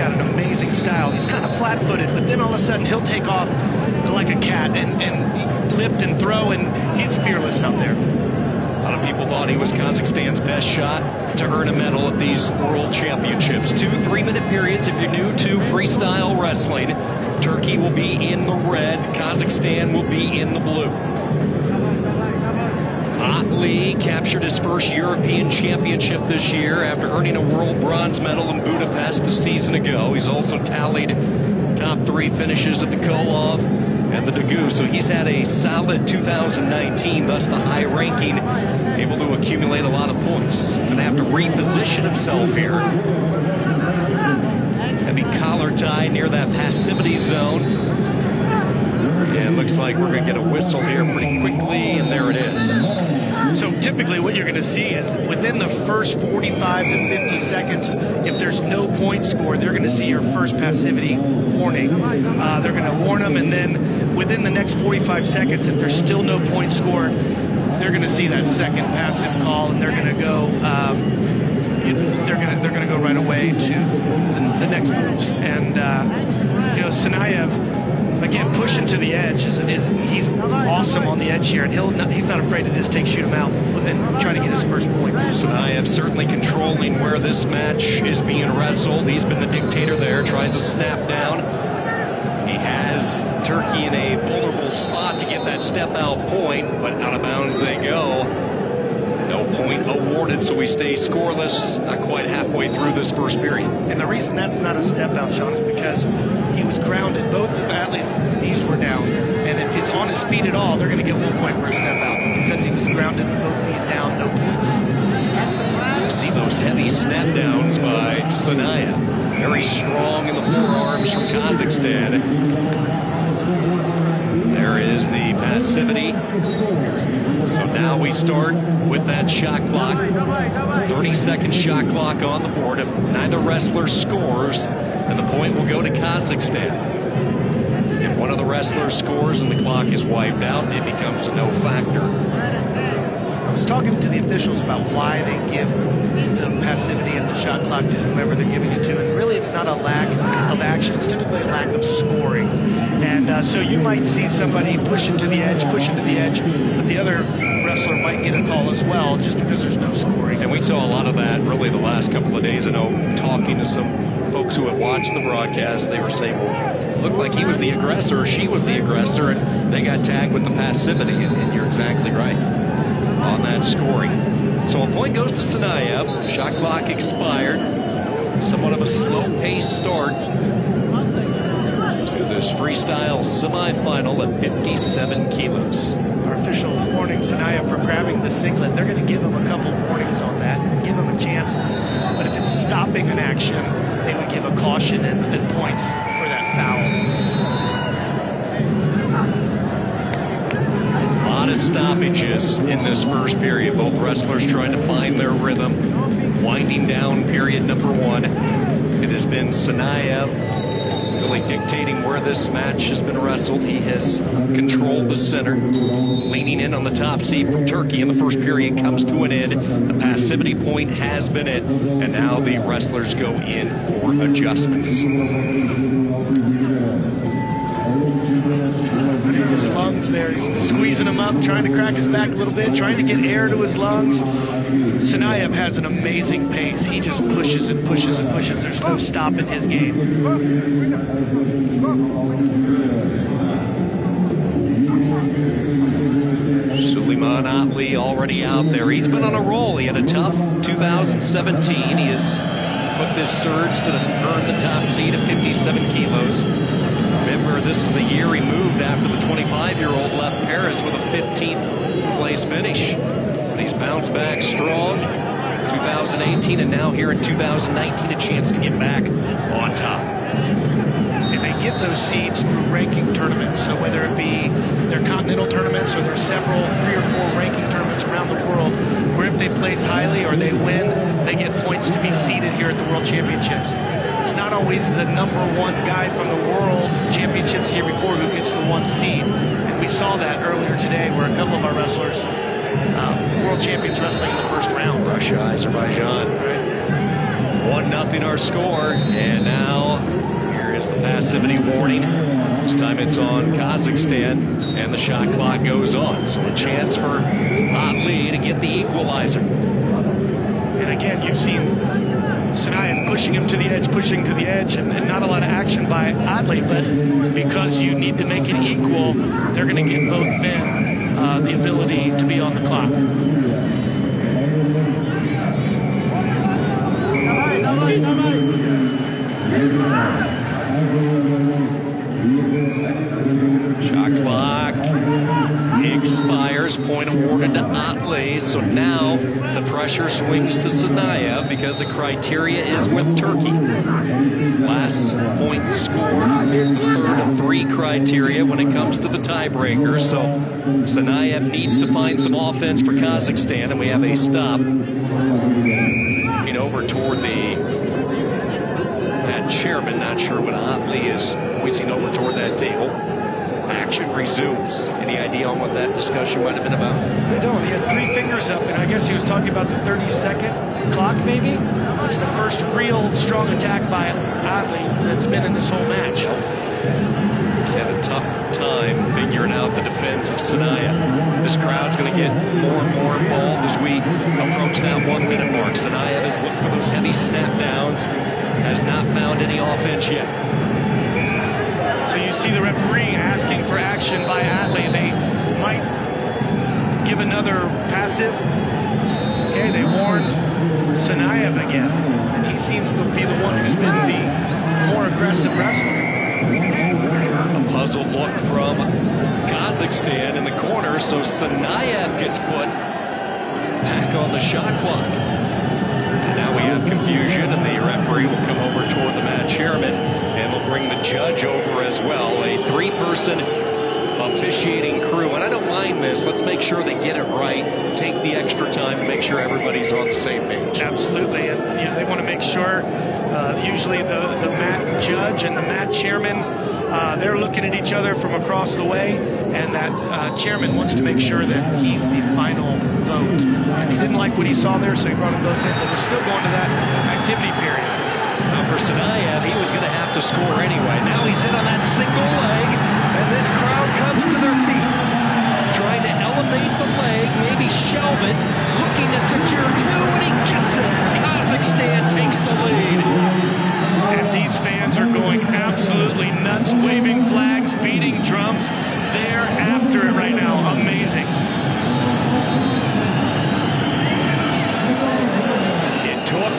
got an amazing style. He's kind of flat-footed, but then all of a sudden he'll take off like a cat and lift and throw, and he's fearless out there. A lot of people thought he was Kazakhstan's best shot to earn a medal at these World Championships. 2 3-minute periods if you're new to freestyle wrestling. Turkey will be in the red. Kazakhstan will be in the blue. Otley captured his first European championship this year after earning a world bronze medal in Budapest a season ago. He's also tallied top 3 finishes at the Kolov and the Daegu. So he's had a solid 2019, thus the high ranking, able to accumulate a lot of points. Going to have to reposition himself here. Heavy collar tie near that passivity zone. And looks like we're going to get a whistle here pretty quickly, and there it is. So typically what you're going to see is within the first 45 to 50 seconds, if there's no point scored, they're going to see your first passivity warning. They're going to warn them, and then within the next 45 seconds, if there's still no point scored, they're going to see that second passive call, and they're going to go. They're going to go right away to the next moves. And Sanayev, again, pushing to the edge. He's awesome on the edge here, and he's not afraid to just shoot him out and try to get his first points. Sanayev certainly controlling where this match is being wrestled. He's been the dictator there, tries to snap down. He has Turkey in a vulnerable spot to get that step-out point, but out of bounds they go. No point awarded, so we stay scoreless, not quite halfway through this first period. And the reason that's not a step out, Sean, is because he was grounded. Both of Atlee's knees were down. And if he's on his feet at all, they're going to get 1 point for a step out. Because he was grounded, both knees down, no points. You see those heavy snap downs by Sanayev. Very strong in the forearms from Kazakhstan. There is the passivity. So now we start with that shot clock. 30-second shot clock on the board. If neither wrestler scores, then the point will go to Kazakhstan. If one of the wrestlers scores and the clock is wiped out, it becomes a no factor. I was talking to the officials about why they give the passivity and the shot clock to whomever they're giving it to, and really it's not a lack of action, it's typically a lack of scoring. And so you might see somebody pushing to the edge, but the other wrestler might get a call as well just because there's no scoring. And we saw a lot of that really the last couple of days. I know, talking to some folks who had watched the broadcast, they were saying, well, it looked like he was the aggressor or she was the aggressor, and they got tagged with the passivity, and you're exactly right on that scoring. So a point goes to Sanayev. Shot clock expired. Somewhat of a slow-paced start to this freestyle semifinal at 57 kilos. Our officials warning Sanayev for grabbing the singlet. They're going to give him a couple warnings on that, give him a chance. But if it's stopping an action, they would give a caution and points for that foul. A lot of stoppages in this first period. Both wrestlers trying to find their rhythm. Winding down period number 1. It has been Sanayev really dictating where this match has been wrestled. He has controlled the center. Leaning in on the top seat from Turkey in the first period comes to an end. The passivity point has been it. And now the wrestlers go in for adjustments. His lungs there, he's squeezing him up, trying to crack his back a little bit, trying to get air to his lungs. Sanayev has an amazing pace. He just pushes and pushes and pushes. There's no stop in his game. Suleiman Otley already out there. He's been on a roll. He had a tough 2017. He has put this surge to earn the top seed at 57 kilos. Remember, this is a year removed after the 25-year-old left Paris with a 15th place finish. But he's bounced back strong. 2018 and now here in 2019, a chance to get back on top. And they get those seeds through ranking tournaments. So whether it be their continental tournaments or there's several 3 or 4 ranking tournaments around the world, where if they place highly or they win, they get points to be seeded here at the World Championships. It's not always the #1 guy from the World Championships here before who gets the 1 seed. And we saw that earlier today where a couple of our wrestlers, World Champions wrestling in the first round. Russia, Azerbaijan. Right. 1-0 our score, and now here is the passivity warning. This time it's on Kazakhstan, and the shot clock goes on. So a chance for Otley to get the equalizer. And again, you've seen Sanayev pushing him to the edge, and not a lot of action by Otley, but because you need to make it equal, they're going to give both men the ability to be on the clock. Shot clock expires. Point awarded to Otley. So now the pressure swings to Sanayev because the criteria is with Turkey. Last point scored is the third of 3 criteria when it comes to the tiebreaker. So Sanayev needs to find some offense for Kazakhstan, and we have a stop. Looking over toward the chairman, not sure what Otley is voicing over toward that table. Action resumes. Any idea on what that discussion might have been about? I don't. He had 3 fingers up, and I guess he was talking about the 30-second clock, maybe? It's the first real strong attack by Otley that's been in this whole match. He's had a tough time figuring out the defense of Sanayev. This crowd's going to get more and more involved as we approach that 1-minute mark. Sanayev has looked for those heavy snap downs, has not found any offense yet. So you see the referee asking for action by Otley. They might give another passive. Okay, they warned Sanayev again. And he seems to be the one who's been the more aggressive wrestler. A puzzled look from Kazakhstan in the corner, so Sanayev gets put back on the shot clock. And now we have confusion, and the referee will come over toward the match chairman, and they'll bring the judge over as well. A 3-person officiating crew, and I don't mind this. Let's make sure they get it right. Take the extra time to make sure everybody's on the same page. Absolutely, and you know, they want to make sure. Usually the mat judge and the mat chairman, they're looking at each other from across the way, and that chairman wants to make sure that he's the final vote. And he didn't like what he saw there, so he brought them both in, but we're still going to that activity period. Now for Sanayev, he was going to have to score anyway. Now he's in on that single leg, and this crowd comes to their feet, trying to elevate the leg, maybe shelve it, looking to secure 2, and he gets it. Kazakhstan takes the lead. And these fans are going absolutely nuts, waving flags, beating drums. They're after it right now. Amazing. It took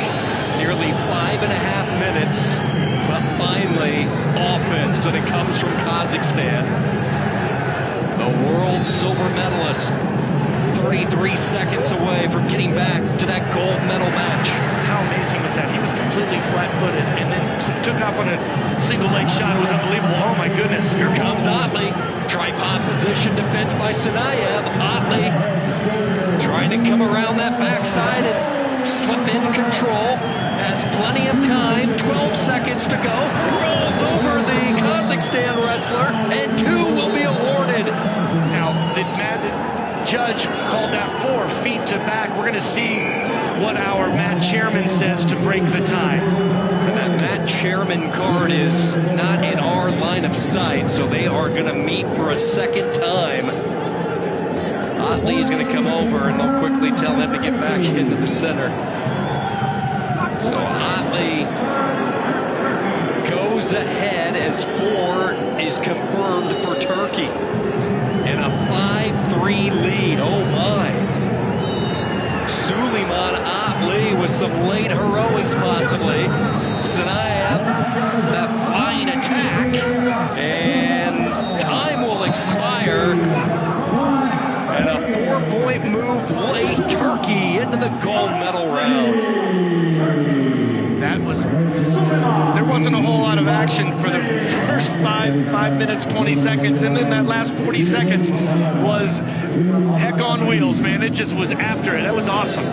nearly 5.5 minutes, but finally offense, and it comes from Kazakhstan. The world silver medalist, 33 seconds away from getting back to that gold medal match. How amazing was that? He was completely flat-footed and then took off on a single leg shot. It was unbelievable. Oh my goodness. Here comes Otley. Tripod position defense by Sanayev. Otley trying to come around that backside and slip in control. Has plenty of time. 12 seconds to go. Rolls over the Kazakhstan wrestler, and 2 will be awarded. Now, the judge called that 4 feet to back. We're going to see what our mat chairman says to break the tie. And that mat chairman card is not in our line of sight, so they are going to meet for a second time. Otley is going to come over, and they'll quickly tell him to get back into the center. So Otley goes ahead as 4 is confirmed for Turkey. And a 5-3 lead. Oh my. Suleiman Otley with some late heroics possibly. Sanayev, that flying attack. And time will expire. And a 4-point move late Turkey into the gold medal round. There wasn't a whole lot of action for the first 5 minutes, 20 seconds, and then that last 40 seconds was heck on wheels, man. It just was after it. That was awesome.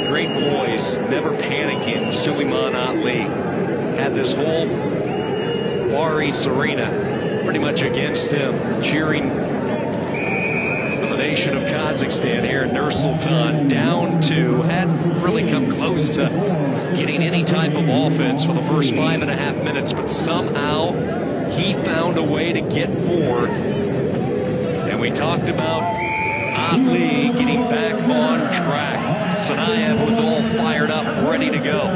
Great poise, never panicking. Suleiman Otley had this whole Paris Arena pretty much against him, cheering for the nation of Kazakhstan here in Nur-Sultan, down to, hadn't really come close to getting any type of offense for the first 5.5 minutes, but somehow he found a way to get forward. And we talked about Ali getting back on track. Sanayev was all fired up, ready to go.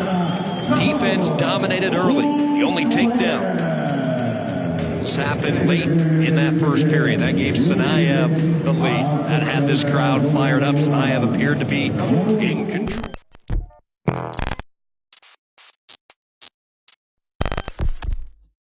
Defense dominated early. The only takedown was happening late in that first period. That gave Sanayev the lead. That had this crowd fired up. Sanayev appeared to be in control.